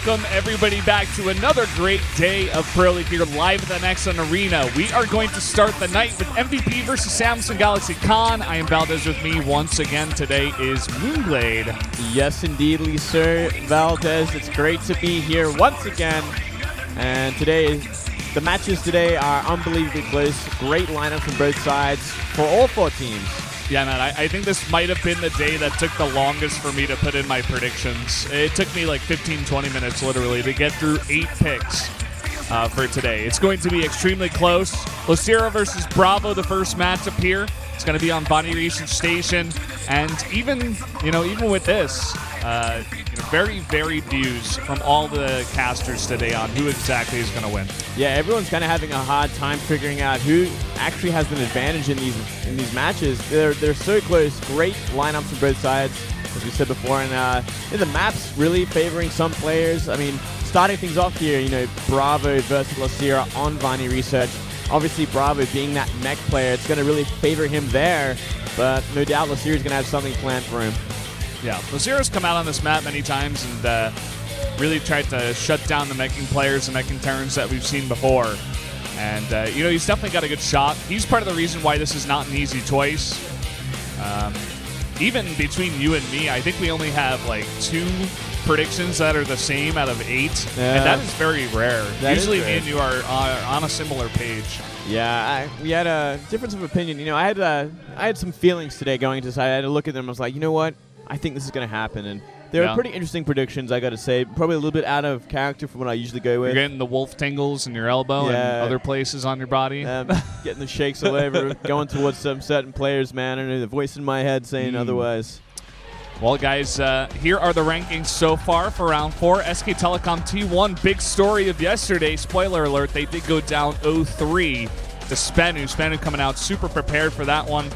welcome everybody back to another great day of Pro League here live at the Nexon Arena. We are going to start the night with MVP versus Samsung Galaxy Khan. I am Valdez. With me once again today is Moonblade. Yes, indeed, Losira, Valdez. It's great to be here once again. And the matches today are unbelievably close. Great lineup from both sides for all four teams. Yeah, man, I think this might have been the day that took the longest for me to put in my predictions. It took me like 15, 20 minutes literally to get through 8 picks for today. It's going to be extremely close. Losira versus BrAvO, the first matchup here. It's going to be on Vaani Research Station. And even with this, very varied views from all the casters today on who exactly is going to win. Yeah, everyone's kind of having a hard time figuring out who actually has an advantage in these matches. They're so close. Great lineups from both sides, as we said before, and the maps really favoring some players. I mean, starting things off here, BrAvO versus Losira on Vaani Research. Obviously, BrAvO being that mech player, it's going to really favor him there. But no doubt, Losira is going to have something planned for him. Yeah, Losira's come out on this map many times and really tried to shut down the meching players and meching turns that we've seen before. And, he's definitely got a good shot. He's part of the reason why this is not an easy choice. Even between you and me, I think we only have like 2 predictions that are the same out of 8. Yeah. And that is very rare. Usually me and you are on a similar page. Yeah, we had a difference of opinion. I had some feelings today going into this. I had to look at them. I was like, you know what? I think this is going to happen. And they were pretty interesting predictions, I got to say. Probably a little bit out of character from what I usually go with. You're getting the wolf tingles in your elbow and other places on your body. Getting the shakes all over, going towards some certain players, man. I know the voice in my head saying otherwise. Well, guys, here are the rankings so far for round 4. SK Telecom T1, big story of yesterday. Spoiler alert, they did go down 0-3 to Spenu. Spenu coming out super prepared for that one.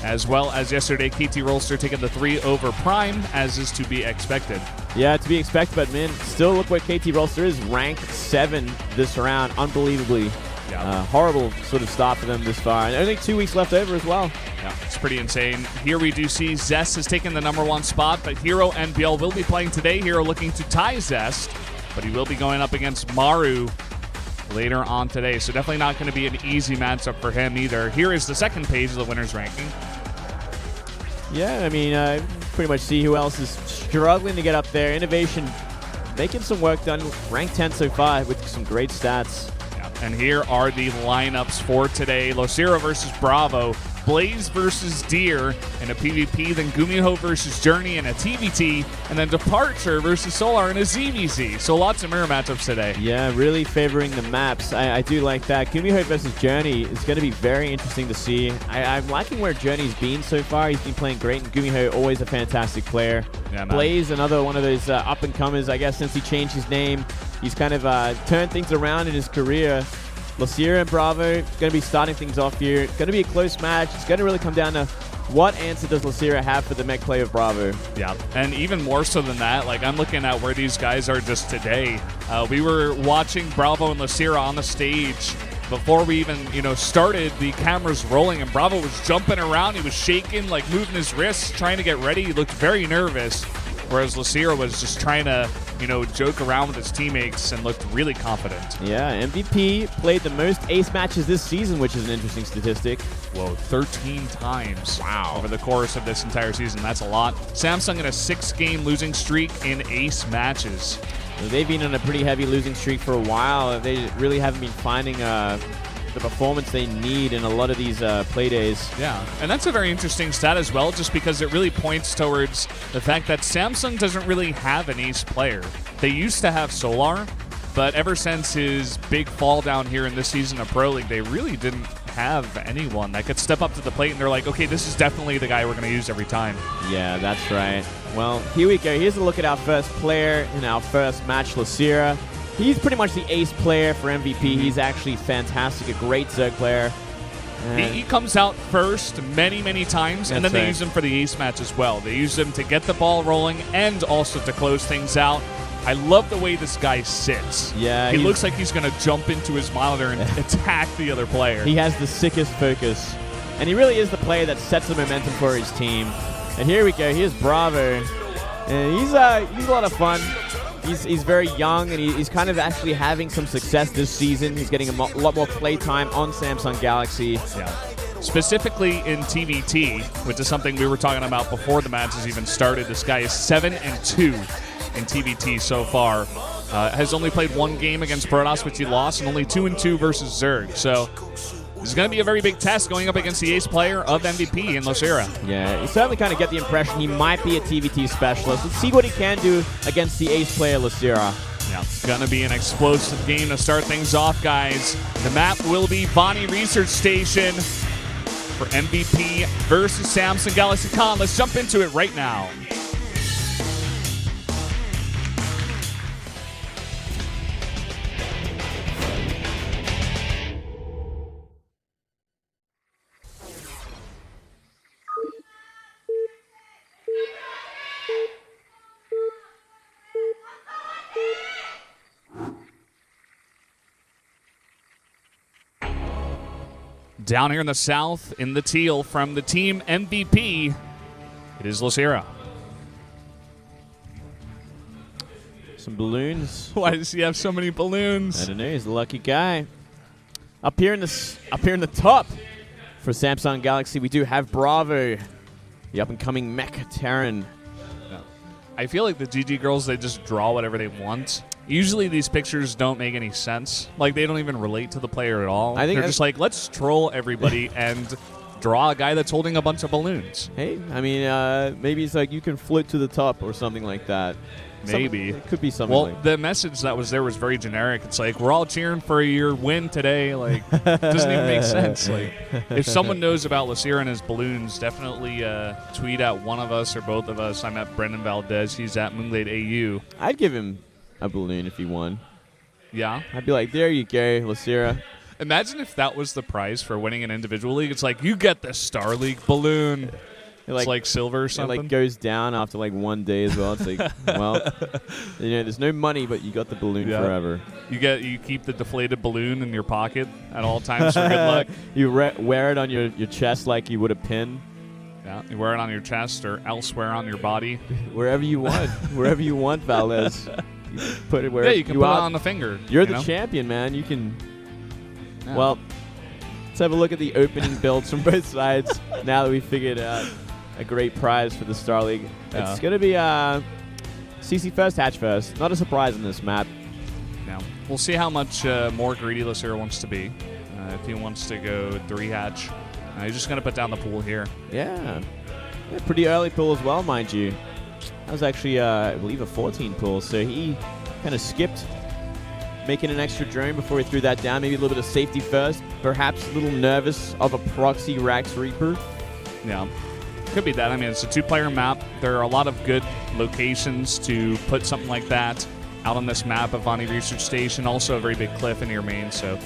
As well as yesterday, KT Rolster taking the 3 over Prime, as is to be expected. Yeah, to be expected, but man, still look what KT Rolster is, ranked 7 this round, unbelievably. Yeah. Horrible sort of start for them this far. And only 2 weeks left over as well. Yeah, it's pretty insane. Here we do see Zest has taken the #1 spot, but Hero and BL will be playing today. Hero looking to tie Zest, but he will be going up against Maru later on today. So definitely not going to be an easy matchup for him either. Here is the second page of the winner's ranking. Yeah, I mean, pretty much see who else is struggling to get up there. Innovation making some work done. Ranked 10 so far with some great stats. Yeah. And here are the lineups for today. Losira versus BrAvO. Blaze versus Deer in a PvP, then Gumiho versus Journey in a TVT, and then Departure versus Solar in a ZVZ. So lots of mirror matchups today. Yeah, really favoring the maps. I do like that. Gumiho versus Journey is going to be very interesting to see. I'm liking where Journey's been so far. He's been playing great, and Gumiho always a fantastic player. Yeah, Blaze, another one of those up-and-comers, I guess, since he changed his name. He's kind of turned things around in his career. Losira and BrAvO going to be starting things off here. It's going to be a close match. It's going to really come down to what answer does Losira have for the mech play of BrAvO. Yeah, and even more so than that, like I'm looking at where these guys are just today. We were watching BrAvO and Losira on the stage before we even, started the cameras rolling, and BrAvO was jumping around. He was shaking, like moving his wrists, trying to get ready. He looked very nervous, whereas Losira was just trying to joke around with his teammates and looked really confident. Yeah, MVP played the most ace matches this season, which is an interesting statistic. Whoa, 13 times. Wow. Over the course of this entire season. That's a lot. Samsung in a 6-game losing streak in ace matches. They've been on a pretty heavy losing streak for a while. They really haven't been finding the performance they need in a lot of these play days. Yeah, and that's a very interesting stat as well, just because it really points towards the fact that Samsung doesn't really have an ace player. They used to have Solar, but ever since his big fall down here in this season of Pro League, they really didn't have anyone that could step up to the plate, and they're like, okay, this is definitely the guy we're going to use every time. Yeah, that's right. Well, here we go. Here's a look at our first player in our first match, Losira. He's pretty much the ace player for MVP. He's actually fantastic, a great Zerg player. He comes out first many, many times, and then they use him for the ace match as well. They use him to get the ball rolling and also to close things out. I love the way this guy sits. Yeah, he looks like he's going to jump into his monitor and attack the other player. He has the sickest focus. And he really is the player that sets the momentum for his team. And here we go. Here's BrAvO. And he's a lot of fun. He's very young, and he's kind of actually having some success this season. He's getting a lot more play time on Samsung Galaxy. Yeah. Specifically in TVT, which is something we were talking about before the matches even started. This guy is 7-2 in TVT so far. Has only played one game against BrAvO, which he lost, and only 2-2 versus Zerg. So this is going to be a very big test going up against the ace player of MVP in Losira. Yeah, you certainly kind of get the impression he might be a TVT specialist. Let's see what he can do against the ace player Losira. Yeah, it's going to be an explosive game to start things off, guys. The map will be Vaani Research Station for MVP versus Samsung Galaxy Con. Let's jump into it right now. Down here in the south, in the teal, from the team MVP, it is Losira. Some balloons. Why does he have so many balloons? I don't know. He's a lucky guy. Up here in the top for Samsung Galaxy, we do have BrAvO, the up-and-coming Mecha Terran. I feel like the GG girls, they just draw whatever they want. Usually these pictures don't make any sense. Like, they don't even relate to the player at all. I think they're just like, let's troll everybody and draw a guy that's holding a bunch of balloons. Hey, I mean, maybe it's like you can float to the top or something like that. Maybe. It could be something well, like the message that was there was very generic. It's like, we're all cheering for your win today. Like, it doesn't even make sense. Like, if someone knows about Losira and his balloons, definitely tweet at one of us or both of us. I'm at Brendan Valdez. He's at Moonglade AU. I'd give him a balloon if he won. Yeah? I'd be like, there you go, Losira. Imagine if that was the prize for winning an individual league. It's like, you get the Star League balloon. It's like silver or something. It like goes down after like one day as well. It's like, well, you know, there's no money, but you got the balloon forever. You keep the deflated balloon in your pocket at all times for good luck. You wear it on your chest like you would a pin. Yeah, you wear it on your chest or elsewhere on your body. Wherever you want. Wherever you want, Valdez. You put it wherever you can put it on the finger. You're the champion, man. You can. Yeah. Well, let's have a look at the opening builds from both sides now that we figured out a great prize for the Star League. Yeah. It's going to be CC first, Hatch first. Not a surprise in this map. No. We'll see how much more greedy Losira wants to be. If he wants to go 3 Hatch, he's just going to put down the pool here. Yeah. Pretty early pool as well, mind you. That was actually, I believe, a 14 pool. So he kind of skipped making an extra drone before he threw that down. Maybe a little bit of safety first. Perhaps a little nervous of a proxy Rax Reaper. Yeah. Could be that. I mean, it's a 2-player map. There are a lot of good locations to put something like that out on this map of Vaani Research Station. Also a very big cliff in your main, so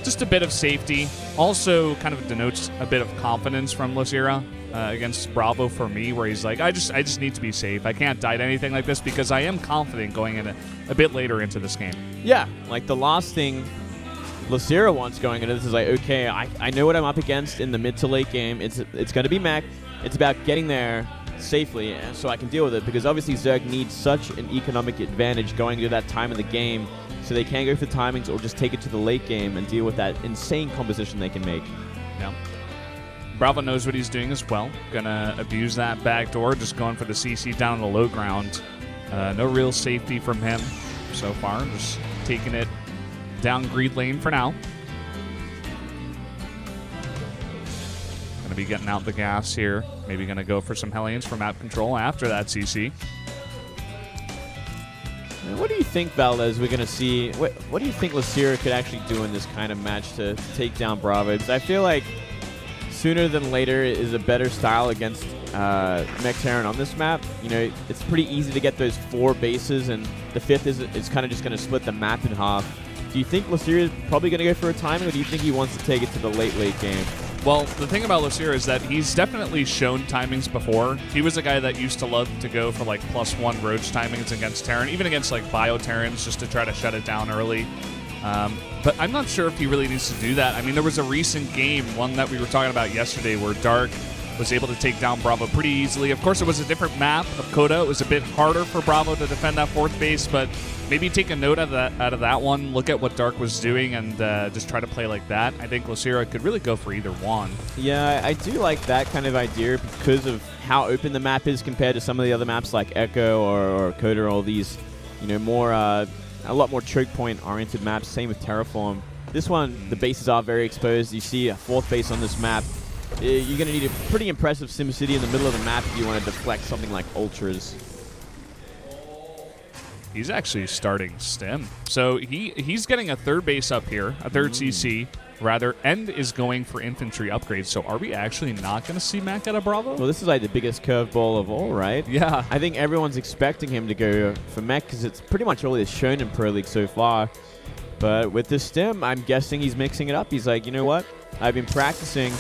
just a bit of safety. Also kind of denotes a bit of confidence from Losira against BrAvO for me, where he's like, I just need to be safe. I can't die to anything like this because I am confident going in a bit later into this game. Yeah, like the last thing Losira wants going into this is like, okay, I know what I'm up against in the mid to late game. It's going to be mech. It's about getting there safely so I can deal with it, because obviously Zerg needs such an economic advantage going to that time of the game, so they can go for timings or just take it to the late game and deal with that insane composition they can make. Yeah. BrAvO knows what he's doing as well. Gonna abuse that back door, just going for the CC down on the low ground. No real safety from him so far, just taking it down greed lane for now. Gonna be getting out the gas here. Maybe gonna go for some Hellions for map control after that CC. What do you think, Valdez, we're going to see? What do you think Losira could actually do in this kind of match to take down BrAvO? Because I feel like sooner than later is a better style against Mech Terran on this map. You know, it's pretty easy to get those 4 bases, and the 5th is kind of just going to split the map in half. Do you think Losira is probably going to go for a timing, or do you think he wants to take it to the late game? Well, the thing about Losira is that he's definitely shown timings before. He was a guy that used to love to go for like +1 Roach timings against Terran, even against like Bio Terrans, just to try to shut it down early. But I'm not sure if he really needs to do that. I mean, there was a recent game, one that we were talking about yesterday, where Dark was able to take down BrAvO pretty easily. Of course, it was a different map of Coda. It was a bit harder for BrAvO to defend that 4th base, but maybe take a note out of that one, look at what Dark was doing, and just try to play like that. I think Losira could really go for either one. Yeah, I do like that kind of idea because of how open the map is compared to some of the other maps like Echo or Coda, or all these, more a lot more choke point oriented maps. Same with Terraform. This one, the bases are very exposed. You see a 4th base on this map. You're going to need a pretty impressive SimCity in the middle of the map if you want to deflect something like Ultras. He's actually starting Stim. So he's getting a 3rd base up here, a 3rd CC, rather, and is going for infantry upgrades. So are we actually not going to see Mac out of BrAvO? Well, this is like the biggest curveball of all, right? Yeah. I think everyone's expecting him to go for mech because it's pretty much all he's shown in Pro League so far. But with this Stim, I'm guessing he's mixing it up. He's like, you know what? I've been practicing,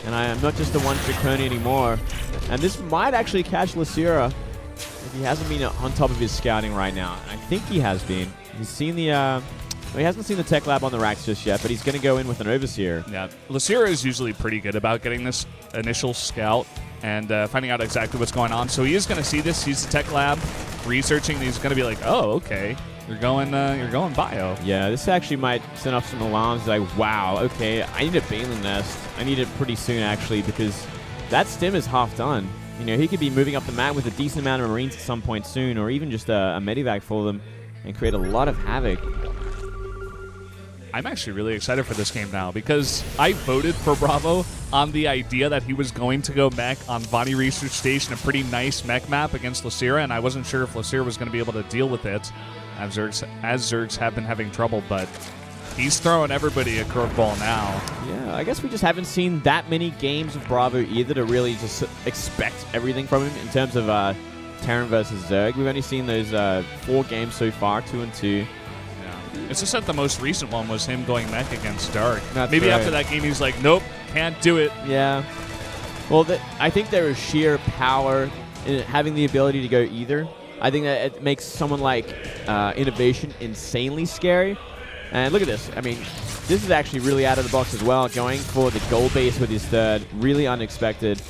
and I am not just a one-trick pony anymore. And this might actually catch Losira if he hasn't been on top of his scouting right now. I think he has been. He's seen the... well, he hasn't seen the tech lab on the racks just yet, but he's going to go in with an Overseer. Yeah, Losira is usually pretty good about getting this initial scout and finding out exactly what's going on. So he is going to see this, sees the tech lab, researching, and he's going to be like, oh, okay. You're going bio. Yeah, this actually might send off some alarms like, wow, okay, I need a Balin nest. I need it pretty soon, actually, because that Stim is half done. He could be moving up the map with a decent amount of Marines at some point soon, or even just a Medivac for them and create a lot of havoc. I'm actually really excited for this game now because I voted for BrAvO on the idea that he was going to go mech on Vaani Research Station, a pretty nice mech map against Losira, and I wasn't sure if Losira was going to be able to deal with it, as Zergs have been having trouble, but he's throwing everybody a curveball now. Yeah, I guess we just haven't seen that many games of BrAvO either to really just expect everything from him in terms of Terran versus Zerg. We've only seen those 4 games so far, 2 and 2. It's just that the most recent one was him going mech against Dark. Maybe after that game, he's like, nope, can't do it. Yeah. Well, I think there is sheer power in having the ability to go either. I think that it makes someone like Innovation insanely scary. And look at this. I mean, this is actually really out of the box as well. Going for the gold base with his 3rd. Really unexpected.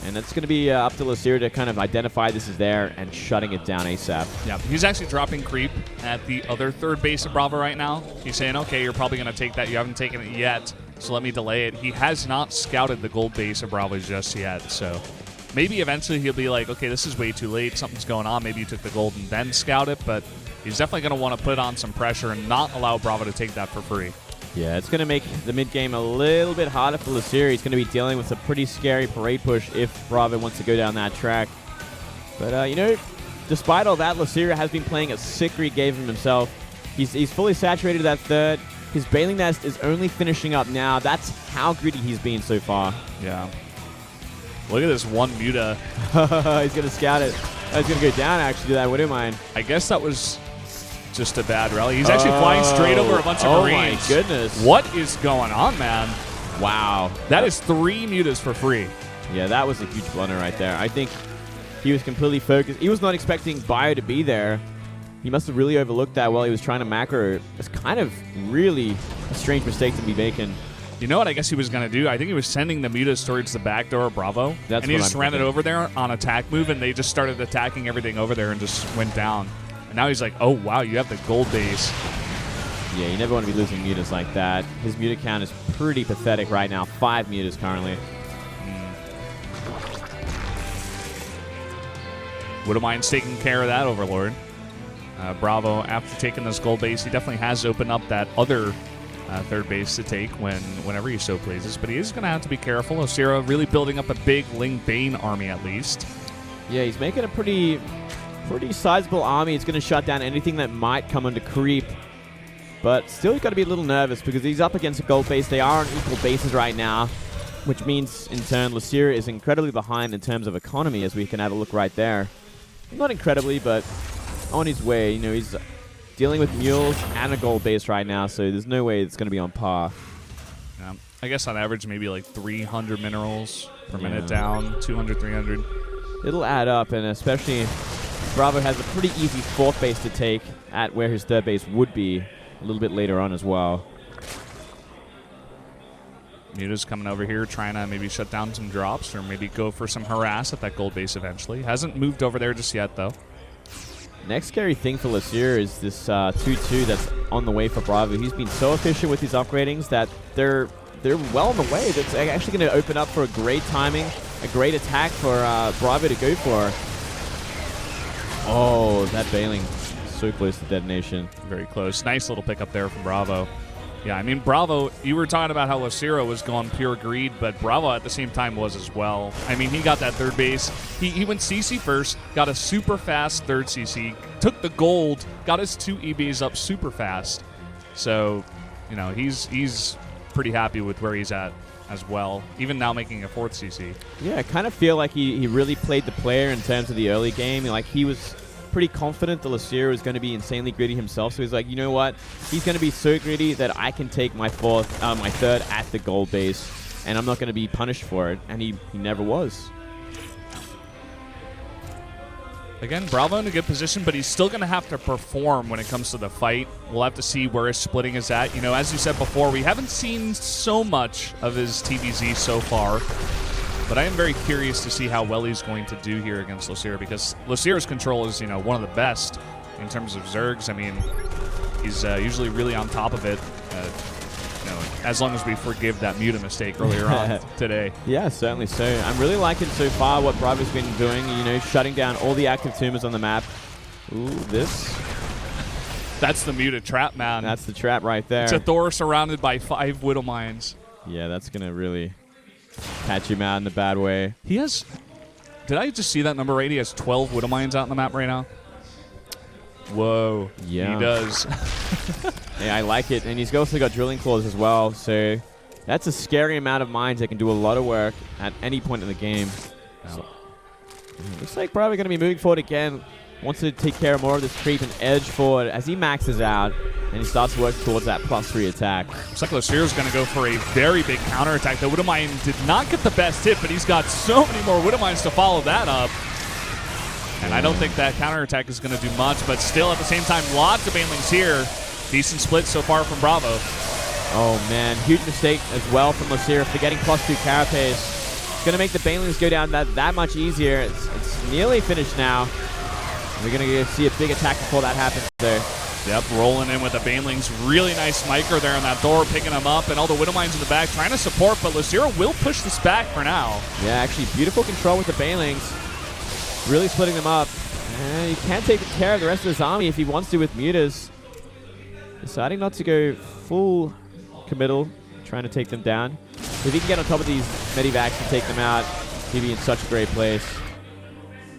And it's going to be up to Losira to kind of identify this is there and shutting it down ASAP. Yeah, he's actually dropping creep at the other 3rd base of BrAvO right now. He's saying, okay, you're probably going to take that. You haven't taken it yet, so let me delay it. He has not scouted the gold base of BrAvO just yet, so maybe eventually he'll be like, okay, this is way too late. Something's going on. Maybe you took the gold and then scout it, but he's definitely going to want to put on some pressure and not allow BrAvO to take that for free. Yeah, it's going to make the mid-game a little bit harder for Losira. He's going to be dealing with a pretty scary parade push if BrAvO wants to go down that track. But, despite all that, Losira has been playing a sick read game of himself. He's fully saturated that 3rd. His Bailing Nest is only finishing up now. That's how greedy he's been so far. Yeah. Look at this one Muta. He's going to scout it. He's going to go down, actually, to that Widowmine. I guess that was just a bad rally. He's actually flying straight over a bunch of Marines. Oh, my goodness. What is going on, man? Wow. That is 3 Mutas for free. Yeah, that was a huge blunder right there. I think he was completely focused. He was not expecting Bio to be there. He must have really overlooked that while he was trying to macro. It's kind of really a strange mistake to be making. You know what I guess he was going to do? I think he was sending the Mutas towards the back door of BrAvO. And he just ran it over there on attack move, and they just started attacking everything over there and just went down. And now he's like, oh, wow, you have the gold base. Yeah, you never want to be losing Mutas like that. His Muta count is pretty pathetic right now. 5 Mutas currently. Wouldn't mind taking care of that, Overlord. BrAvO, after taking this gold base, he definitely has opened up that other 3rd base to take whenever he so pleases. But he is going to have to be careful. Losira really building up a big Ling Bane army at least. Yeah, he's making a pretty sizable army. It's going to shut down anything that might come under creep. But still, he's got to be a little nervous because he's up against a gold base. They are on equal bases right now, which means, in turn, Losira is incredibly behind in terms of economy, as we can have a look right there. Not incredibly, but on his way. He's dealing with mules and a gold base right now, so there's no way it's going to be on par. Yeah, I guess on average, maybe like 300 minerals per minute down, 200, 300. It'll add up, and especially BrAvO has a pretty easy 4th base to take at where his 3rd base would be a little bit later on as well. Muta's coming over here trying to maybe shut down some drops or maybe go for some harass at that gold base eventually. Hasn't moved over there just yet, though. Next scary thing for Losira is this 2-2 that's on the way for BrAvO. He's been so efficient with his upgradings that they're well on the way. That's actually going to open up for a great timing, a great attack for BrAvO to go for. Oh, that bailing so close to detonation. Very close. Nice little pickup there from BrAvO. Yeah, I mean, BrAvO, you were talking about how Losira was going pure greed, but BrAvO at the same time was as well. I mean, he got that third base. He went CC first, got a super fast third CC, took the gold, got his 2 EBs up super fast. So, you know, he's pretty happy with where he's at as well, even now making a 4th CC. Yeah, I kind of feel like he really played the player in terms of the early game. Like, he was pretty confident that Losira was going to be insanely greedy himself, so he's like, you know what? He's going to be so greedy that I can take my 3rd at the gold base, and I'm not going to be punished for it, and he never was. Again, BrAvO in a good position, but he's still going to have to perform when it comes to the fight. We'll have to see where his splitting is at. You know, as you said before, we haven't seen so much of his TVZ so far, but I am very curious to see how well he's going to do here against Losira, because Losira's control is, you know, one of the best in terms of Zergs. I mean, he's usually really on top of it, you know, as long as we forgive that Muta mistake earlier on today. Yeah, certainly so. I'm really liking so far what BrAvO's been doing, you know, shutting down all the active tumors on the map. Ooh, this. That's the Muta trap, man. That's the trap right there. It's a Thor surrounded by 5 Widow Mines. Yeah, that's going to really catch him out in a bad way. He has... Did I just see that number right? He has 12 Widow Mines out on the map right now. Whoa. Yeah. He does. Yeah, I like it. And he's also got drilling claws as well, so that's a scary amount of mines that can do a lot of work at any point in the game. So, looks like probably going to be moving forward again. Wants to take care of more of this creep and edge forward as he maxes out and he starts to work towards that +3 attack. Looks like Losira's going to go for a very big counterattack. The Widow Mine did not get the best hit, but he's got so many more Widow Mines to follow that up. And I don't think that counterattack is going to do much, but still at the same time, lots of banelings here. Decent split so far from BrAvO. Oh man, huge mistake as well from Losira, forgetting +2 carapace. It's going to make the banelings go down that much easier. It's nearly finished now. We're going to see a big attack before that happens there. Yep, rolling in with the banelings. Really nice micro there on that Thor, picking them up, and all the Widow Mines in the back trying to support, but Losira will push this back for now. Yeah, actually, beautiful control with the banelings. Really splitting them up. And he can take care of the rest of his army if he wants to with Mutas. Deciding not to go full committal, trying to take them down. If he can get on top of these medivacs and take them out, he'd be in such a great place.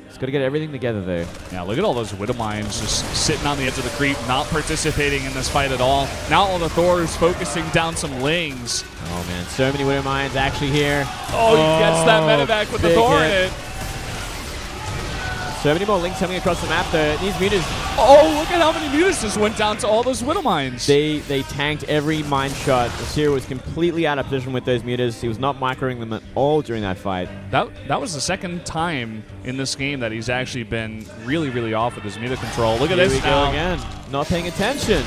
He's got to get everything together there. Yeah, look at all those Widow Mines just sitting on the edge of the creep, not participating in this fight at all. Now all the Thors focusing down some Lings. Oh man, so many Widow Mines actually here. Oh, he gets that medivac with the Thor in it. So many more Lings coming across the map though. These Mutas. Oh, look at how many Mutas just went down to all those Widow Mines. They tanked every mine shot. Losira was completely out of position with those Mutas. He was not microing them at all during that fight. That was the second time in this game that he's actually been really, really off with his Muta control. Look at this Here we go again. Not paying attention.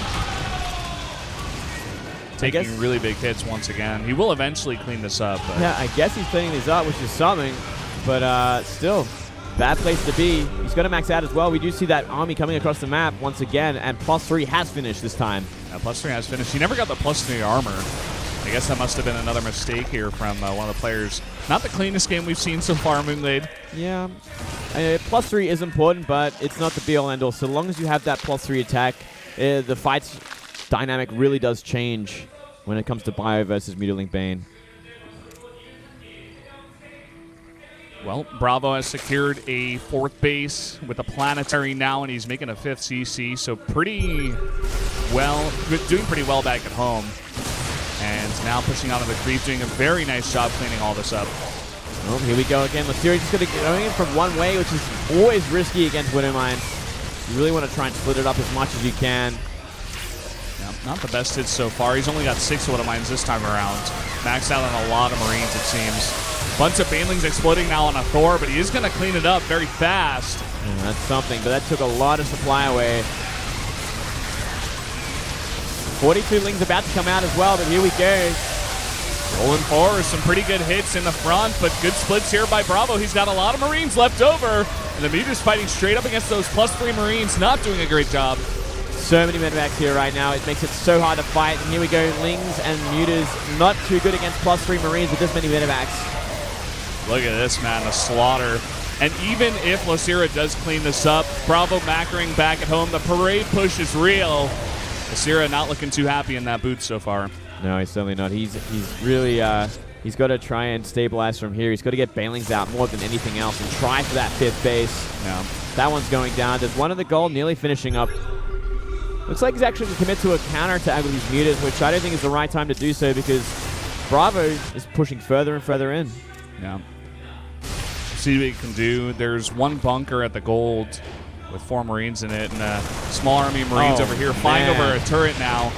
Taking really big hits once again. He will eventually clean this up. But. Yeah, I guess he's cleaning these up, which is something. But still, bad place to be. He's going to max out as well. We do see that army coming across the map once again, and +3 has finished this time. Yeah, +3 has finished. He never got the +3 armor. I guess that must have been another mistake here from one of the players. Not the cleanest game we've seen so far, Moonglade. Yeah. +3 is important, but it's not the be-all, end-all. So long as you have that +3 attack, the fight's dynamic really does change when it comes to Bio versus Mutalink Bane. Well, BrAvO has secured a 4th base with a planetary now, and he's making a 5th CC, so pretty well, doing pretty well back at home. And now pushing out of the creep, doing a very nice job cleaning all this up. Oh, here we go again. Losira just going to go in from one way, which is always risky against Widow Mines. You really want to try and split it up as much as you can. Yeah, not the best hits so far. He's only got 6 Widow Mines this time around. Maxed out on a lot of Marines, it seems. Bunch of banelings exploding now on a Thor, but he is going to clean it up very fast. Yeah, that's something, but that took a lot of supply away. 42 Lings about to come out as well, but here we go. Rolling forward, some pretty good hits in the front, but good splits here by BrAvO. He's got a lot of Marines left over, and the Mutas fighting straight up against those +3 Marines, not doing a great job. So many medevacs here right now. It makes it so hard to fight. And here we go, Lings and Mutas not too good against +3 Marines with this many medevacs. Look at this, man, the slaughter. And even if Losira does clean this up, BrAvO Mackering back at home. The parade push is real. Losira not looking too happy in that boot so far. No, he's certainly not. He's really, he's got to try and stabilize from here. He's got to get Banelings out more than anything else and try for that 5th base. Yeah. That one's going down. There's one of the gold nearly finishing up. Looks like he's actually going to commit to a counterattack with these Mutas, which I don't think is the right time to do so because BrAvO is pushing further and further in. Yeah. See what he can do. There's one bunker at the gold with 4 Marines in it, and a small army of Marines over here flying over a turret now.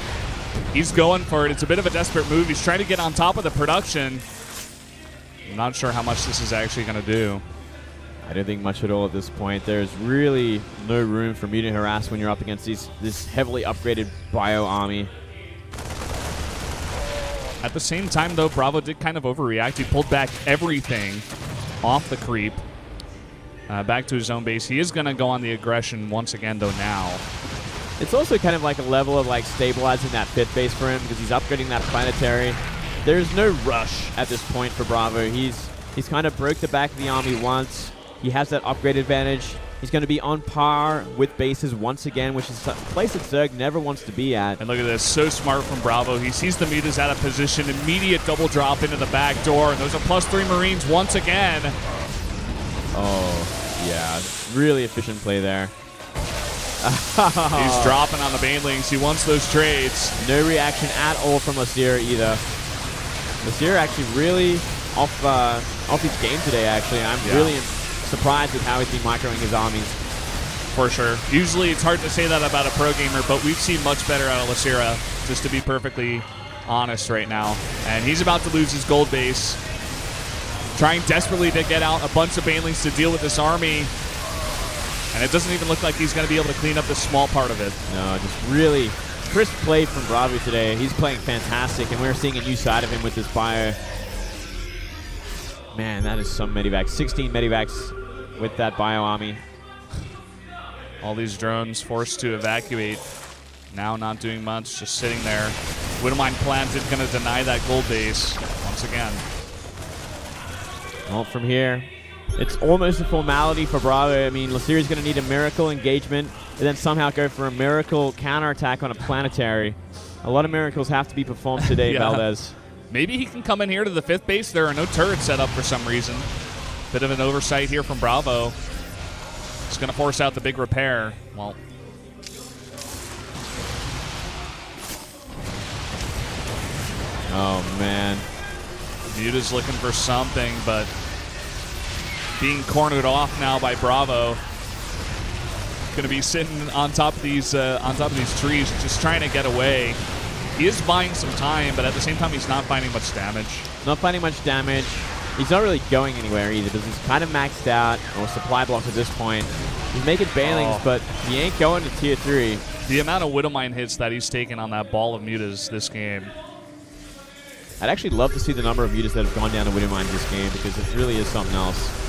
He's going for it. It's a bit of a desperate move. He's trying to get on top of the production. I'm not sure how much this is actually going to do. I don't think much at all at this point. There's really no room for mutant harass when you're up against this heavily upgraded bio army. At the same time, though, BrAvO did kind of overreact. He pulled back everything off the creep back to his own base. He is going to go on the aggression once again, though, now. It's also kind of like a level of like stabilizing that 5th base for him because he's upgrading that planetary. There's no rush at this point for BrAvO. He's kind of broke the back of the army once. He has that upgrade advantage. He's going to be on par with bases once again, which is a place that Zerg never wants to be at. And look at this, so smart from BrAvO. He sees the Mutas out of position, immediate double drop into the back door, and those are +3 Marines once again. Oh, yeah, really efficient play there. He's dropping on the Banelings. He wants those trades. No reaction at all from Losira either. Losira actually really off his game today, actually. I'm really surprised with how he's been microing his armies. For sure. Usually it's hard to say that about a pro gamer, but we've seen much better out of Losira, just to be perfectly honest right now. And he's about to lose his gold base. Trying desperately to get out a bunch of Banelings to deal with this army. And it doesn't even look like he's going to be able to clean up this small part of it. No, just really crisp play from BrAvO today. He's playing fantastic, and we're seeing a new side of him with this bio. Man, that is some medevacs. 16 medevacs with that bio army. All these drones forced to evacuate. Now not doing much, just sitting there. Widowmine planted, going to deny that gold base once again. Well, from here, it's almost a formality for BrAvO. I mean, Losira's going to need a miracle engagement and then somehow go for a miracle counterattack on a planetary. A lot of miracles have to be performed today, Valdez. Maybe he can come in here to the 5th base. There are no turrets set up for some reason. Bit of an oversight here from BrAvO. It's going to force out the big repair. Well, oh, man. Muta's looking for something, but being cornered off now by BrAvO. Going to be sitting on top of these trees, just trying to get away. He is buying some time, but at the same time, he's not finding much damage. Not finding much damage. He's not really going anywhere either because he's kind of maxed out or supply blocks at this point. He's making Banelings, but he ain't going to tier 3. The amount of Widowmine hits that he's taken on that ball of Mutas this game. I'd actually love to see the number of Mutas that have gone down to Widowmine this game because it really is something else.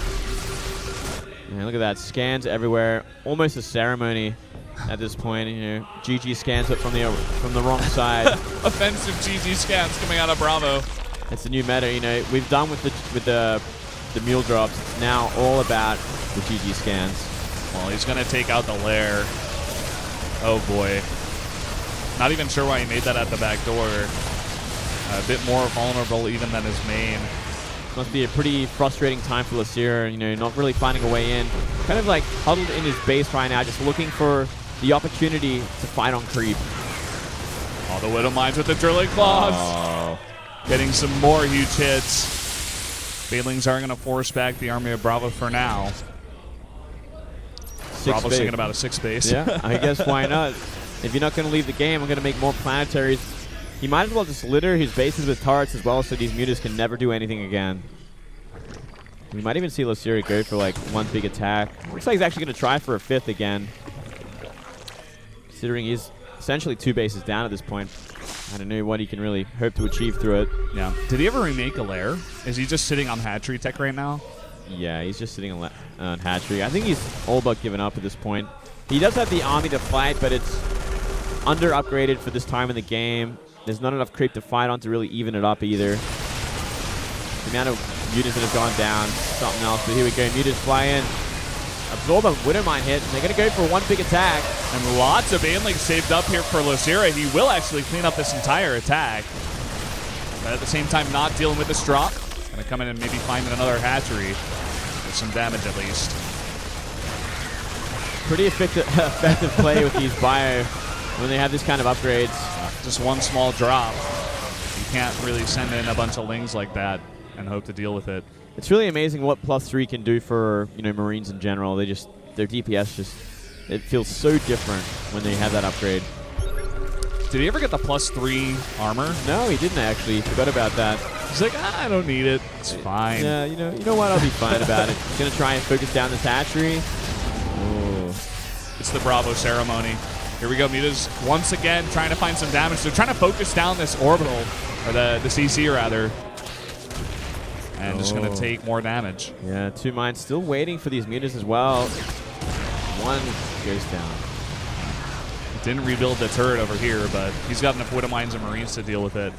Man, look at that. Scans everywhere. Almost a ceremony at this point. You know, GG scans it from the wrong side. Offensive GG scans coming out of BrAvO. It's the new meta. You know, we've done with the mule drops. It's now all about the GG scans. Well, he's going to take out the lair. Oh, boy. Not even sure why he made that at the back door. A bit more vulnerable even than his main. Must be a pretty frustrating time for Losira, you know, not really finding a way in. Kind of like huddled in his base right now, just looking for the opportunity to fight on creep. All the Widowmines with the drilling claws. Oh. Getting some more huge hits. Banelings are going to force back the army of BrAvO for now. BrAvo's thinking about a 6th base. Yeah, I guess why not? If you're not going to leave the game, I'm going to make more planetaries. He might as well just litter his bases with turrets as well so these Mutas can never do anything again. We might even see Losira go for like one big attack. Looks like he's actually going to try for a 5th again. Considering he's essentially 2 bases down at this point. I don't know what he can really hope to achieve through it. Yeah. Did he ever remake a lair? Is he just sitting on hatchery tech right now? Yeah, he's just sitting on hatchery. I think he's all but given up at this point. He does have the army to fight, but it's under-upgraded for this time in the game. There's not enough creep to fight on to really even it up either. The amount of units that have gone down, something else. But here we go. Mutas fly in. Absorb a Widowmine hit, and they're going to go for one big attack. And lots of Banelings saved up here for Losira. He will actually clean up this entire attack. But at the same time, not dealing with this drop. Going to come in and maybe find another hatchery with some damage at least. Pretty effective play with these bio when they have this kind of upgrades. Just one small drop. You can't really send in a bunch of lings like that and hope to deal with it. It's really amazing what +3 can do for, you know, Marines in general. Their DPS it feels so different when they have that upgrade. Did he ever get the +3 armor? No, he didn't actually. Forgot about that. He's like, I don't need it. It's fine. Yeah, you know what? I'll be fine about it. He's gonna try and focus down this hatchery. Oh. It's the BrAvO ceremony. Here we go. Mutas once again trying to find some damage. They're trying to focus down this orbital, or the CC rather. And just going to take more damage. Yeah, 2 mines still waiting for these Mutas as well. One goes down. Didn't rebuild the turret over here, but he's got enough Widow Mines and Marines to deal with it.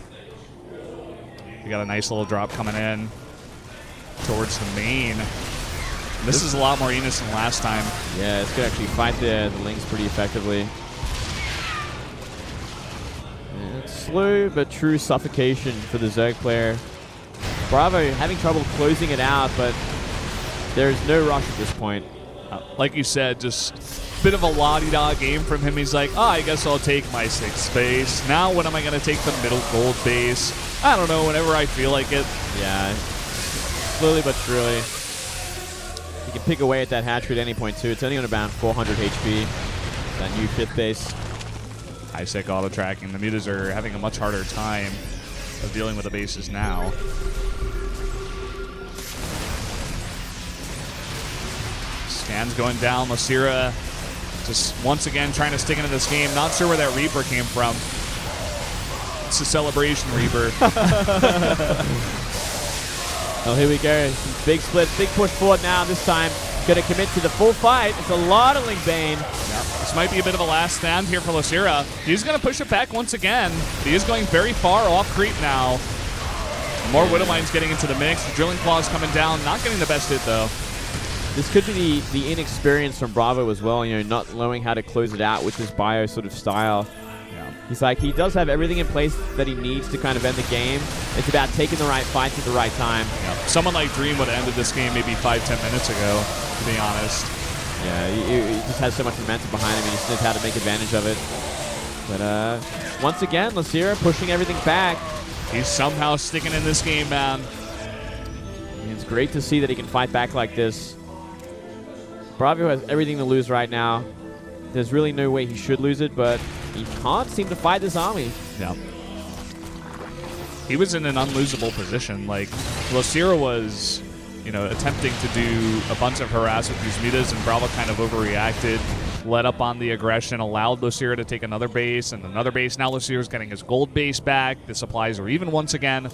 We got a nice little drop coming in towards the main. This is a lot more Enos than last time. Yeah, it's going to actually fight the Lings pretty effectively. And slow but true suffocation for the Zerg player. BrAvO having trouble closing it out, but there's no rush at this point. Like you said, just a bit of a la-di-da game from him. He's like, I guess I'll take my 6th base. Now when am I going to take the middle gold base? I don't know, whenever I feel like it. Yeah, slowly but surely. You can pick away at that hatchery at any point, too. It's only on about 400 HP. That new 5th base. High-sec auto-tracking. The Mutas are having a much harder time of dealing with the bases now. Scans going down. Losira just once again trying to stick into this game. Not sure where that Reaper came from. It's a celebration Reaper. Oh, here we go. Some big splits, big push forward now. This time, going to commit to the full fight. It's a lot of Ling Bane. Yep. This might be a bit of a last stand here for Losira. He's going to push it back once again. But he is going very far off creep now. More Widow Mines getting into the mix. The Drilling Claws coming down. Not getting the best hit, though. This could be the inexperience from BrAvO as well, you know, not knowing how to close it out with this bio sort of style. Yeah. He's like, he does have everything in place that he needs to kind of end the game. It's about taking the right fights at the right time. Yeah. Someone like Dream would have ended this game maybe 5-10 minutes ago, to be honest. Yeah, he just has so much momentum behind him, and he just knows how to make advantage of it. But once again, Losira pushing everything back. He's somehow sticking in this game, man. And it's great to see that he can fight back like this. BrAvO has everything to lose right now. There's really no way he should lose it, but he can't seem to fight this army. Yeah. He was in an unlosable position. Like, Losira was, you know, attempting to do a bunch of harass with these Mutas, and BrAvO kind of overreacted, let up on the aggression, allowed Losira to take another base and another base. Now Losira's getting his gold base back. The supplies are even once again.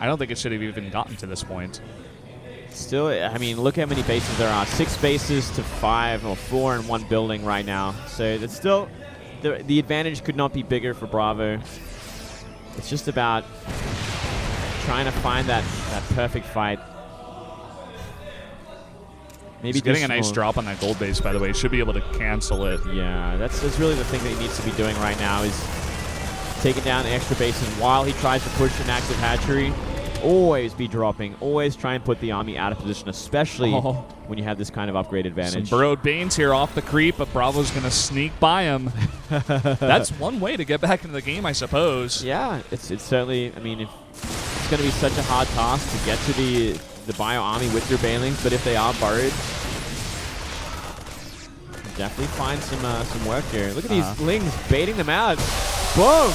I don't think it should have even gotten to this point. Still, I mean, look how many bases there are. 6 bases to 5 or 4 in one building right now. So it's still, the advantage could not be bigger for BrAvO. It's just about trying to find that perfect fight. Maybe he's getting a nice drop on that gold base, by the way. Should be able to cancel it. Yeah, that's really the thing that he needs to be doing right now, is taking down the extra bases while he tries to push an active hatchery. Always be dropping. Always try and put the army out of position, especially when you have this kind of upgrade advantage. Some burrowed Banes here off the creep, but BrAvO's going to sneak by him. That's one way to get back into the game, I suppose. Yeah, it's certainly, I mean, it's going to be such a hard task to get to the bio army with your Banelings, but if they are burrowed, definitely find some work here. Look at these Lings baiting them out. Boom!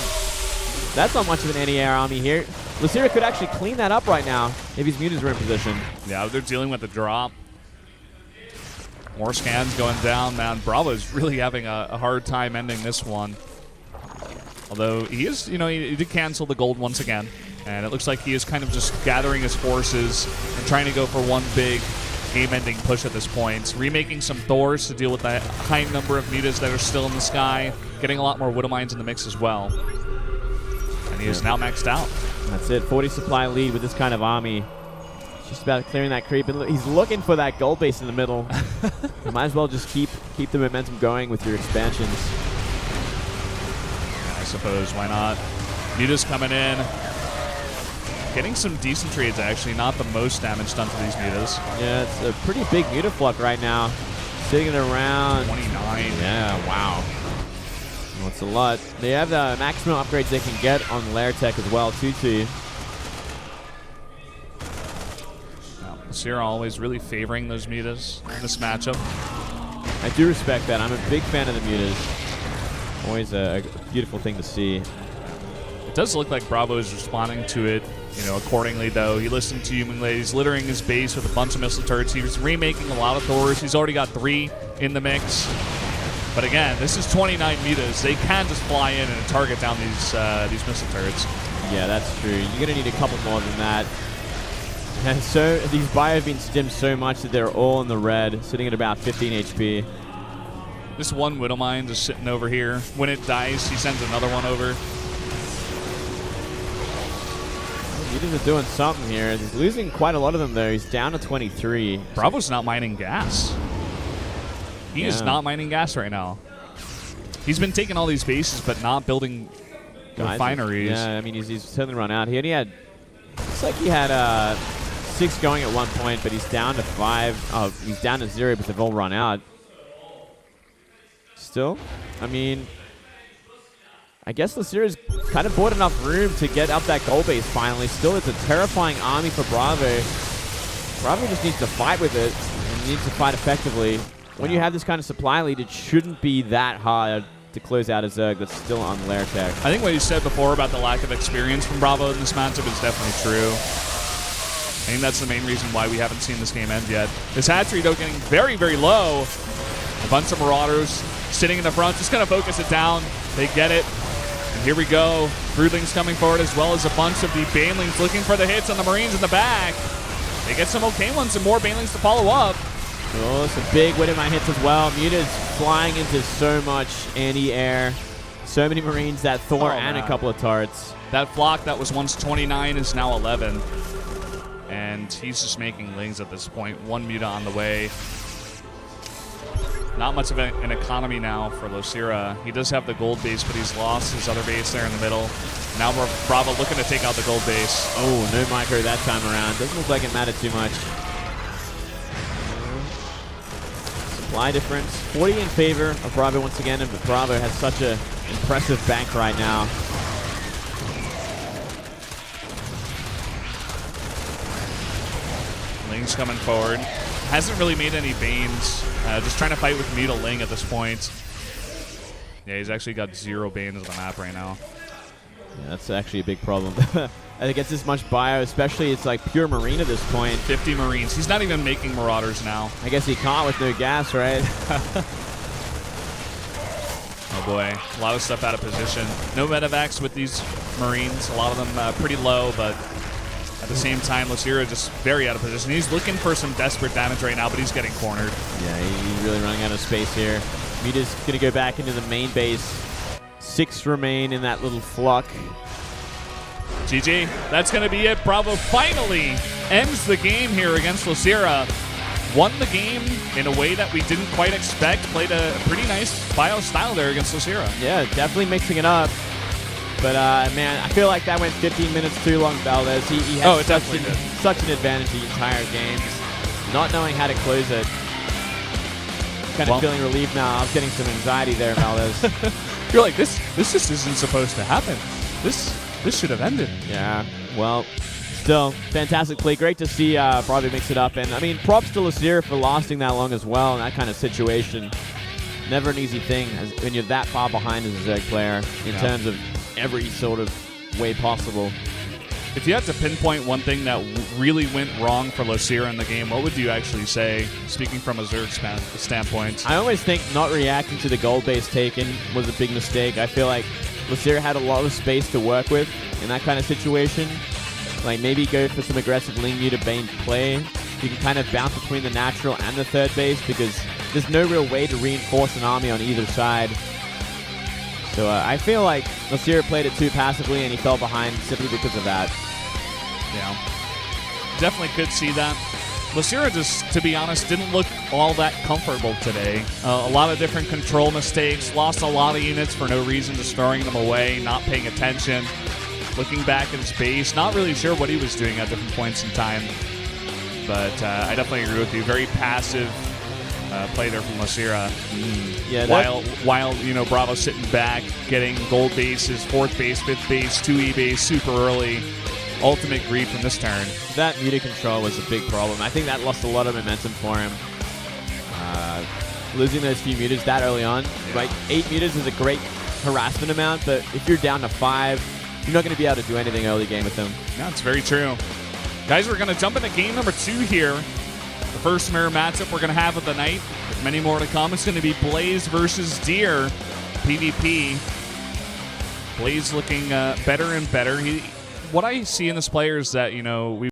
That's not much of an anti-air army here. Losira could actually clean that up right now if his Mutas were in position. Yeah, they're dealing with the drop. More scans going down, man. BrAvO is really having a hard time ending this one. Although he is, you know, he did cancel the gold once again. And it looks like he is kind of just gathering his forces and trying to go for one big game-ending push at this point. Remaking some Thors to deal with the high number of mutas that are still in the sky. Getting a lot more Widow Mines in the mix as well. And he is now maxed out. That's it. 40 supply lead with this kind of army. Just about clearing that creep. And he's looking for that gold base in the middle. You might as well just keep the momentum going with your expansions. I suppose. Why not? Muta's coming in. Getting some decent trades, actually. Not the most damage done to these mutas. Yeah, it's a pretty big mutaflux right now. Sitting at around 29. Yeah, wow. Well, it's a lot. They have the maximum upgrades they can get on Lair Tech as well, 2-2. Losira always really favoring those mutas in this matchup. I do respect that. I'm a big fan of the mutas. Always a beautiful thing to see. It does look like BrAvO is responding to it, you know, accordingly, though. He listened to Human. He's littering his base with a bunch of missile turrets. He's remaking a lot of Thors. He's already got 3 in the mix. But again, this is 29 mutas. They can just fly in and target down these missile turrets. Yeah, that's true. You're going to need a couple more than that. And so these bio have been stimmed so much that they're all in the red, sitting at about 15 HP. This one Widow Mine just sitting over here. When it dies, he sends another one over. Mutas are doing something here. He's losing quite a lot of them, though. He's down to 23. BrAvO's not mining gas. He is not mining gas right now. He's been taking all these bases, but not building refineries. Yeah, I mean, he's certainly run out. He only had... Looks like he had 6 going at one point, but he's down to 5. Oh, he's down to 0, but they've all run out. Still, I mean... I guess Losira's kind of bought enough room to get up that goal base finally. Still, it's a terrifying army for BrAvO. BrAvO just needs to fight with it and needs to fight effectively. When you have this kind of supply lead, it shouldn't be that hard to close out a Zerg that's still on Lair Tech. I think what you said before about the lack of experience from BrAvO in this matchup is definitely true. I think that's the main reason why we haven't seen this game end yet. This hatchery, though, getting very, very low. A bunch of Marauders sitting in the front, just going to focus it down. They get it. And here we go. Broodlings coming forward, as well as a bunch of the Banelings looking for the hits on the Marines in the back. They get some okay ones and more Banelings to follow up. Oh, some big Widowmine hits as well. Muta's flying into so much anti-air. So many Marines, that Thor, and a couple of turrets. That flock that was once 29 is now 11. And he's just making lings at this point. 1 Muta on the way. Not much of an economy now for Losira. He does have the gold base, but he's lost his other base there in the middle. Now BrAvO looking to take out the gold base. Oh, no micro that time around. Doesn't look like it mattered too much. Supply difference. 40 in favor of BrAvO once again, and BrAvO has such an impressive bank right now. Ling's coming forward. Hasn't really made any Banes. Just trying to fight with Muta Ling at this point. Yeah, he's actually got 0 Banes on the map right now. Yeah, that's actually a big problem. I think it's this much bio, especially it's like pure Marine at this point. 50 Marines. He's not even making Marauders now. I guess he can't with no gas, right? Oh boy, a lot of stuff out of position. No medevacs with these Marines. A lot of them pretty low, but at the same time, Losira just very out of position. He's looking for some desperate damage right now, but he's getting cornered. Yeah, he's really running out of space here. Muta's going to go back into the main base. 6 remain in that little flock. GG. That's going to be it. BrAvO finally ends the game here against Losira. Won the game in a way that we didn't quite expect. Played a pretty nice bio style there against Losira. Yeah, definitely mixing it up. But, man, I feel like that went 15 minutes too long, Valdez. He had such an advantage the entire game. Just not knowing how to close it. Kind of feeling relieved now. I was getting some anxiety there, Valdez. You're like, this just isn't supposed to happen. This should have ended. Yeah, well, still, fantastic play. Great to see BrAvO mix it up. And, I mean, props to Losira for lasting that long as well in that kind of situation. Never an easy thing when you're that far behind as a Zerg player in terms of every sort of way possible. If you had to pinpoint one thing that really went wrong for Losira in the game, what would you actually say, speaking from a Zerg standpoint? I always think not reacting to the gold base taken was a big mistake. I feel like Losira had a lot of space to work with in that kind of situation. Like maybe go for some aggressive Ling Yu to Bane play. You can kind of bounce between the natural and the third base because there's no real way to reinforce an army on either side. So I feel like Losira played it too passively and he fell behind simply because of that. Yeah, definitely could see that. Losira just, to be honest, didn't look all that comfortable today. A lot of different control mistakes, lost a lot of units for no reason, just throwing them away, not paying attention, looking back at his base, not really sure what he was doing at different points in time. But I definitely agree with you. Very passive play there from Losira. Yeah, while you know, BrAvO sitting back, getting gold bases, 4th base, 5th base, 2E base super early. Ultimate greed from this turn. That meter control was a big problem. I think that lost a lot of momentum for him. Losing those few meters that early on. Like 8 meters is a great harassment amount, but if you're down to 5, you're not going to be able to do anything early game with them. That's very true. Guys, we're going to jump into game number 2 here. The first mirror matchup we're going to have of the night. With many more to come. It's going to be Blaze versus Deer. PvP. Blaze looking better and better. What I see in this player is that, you know,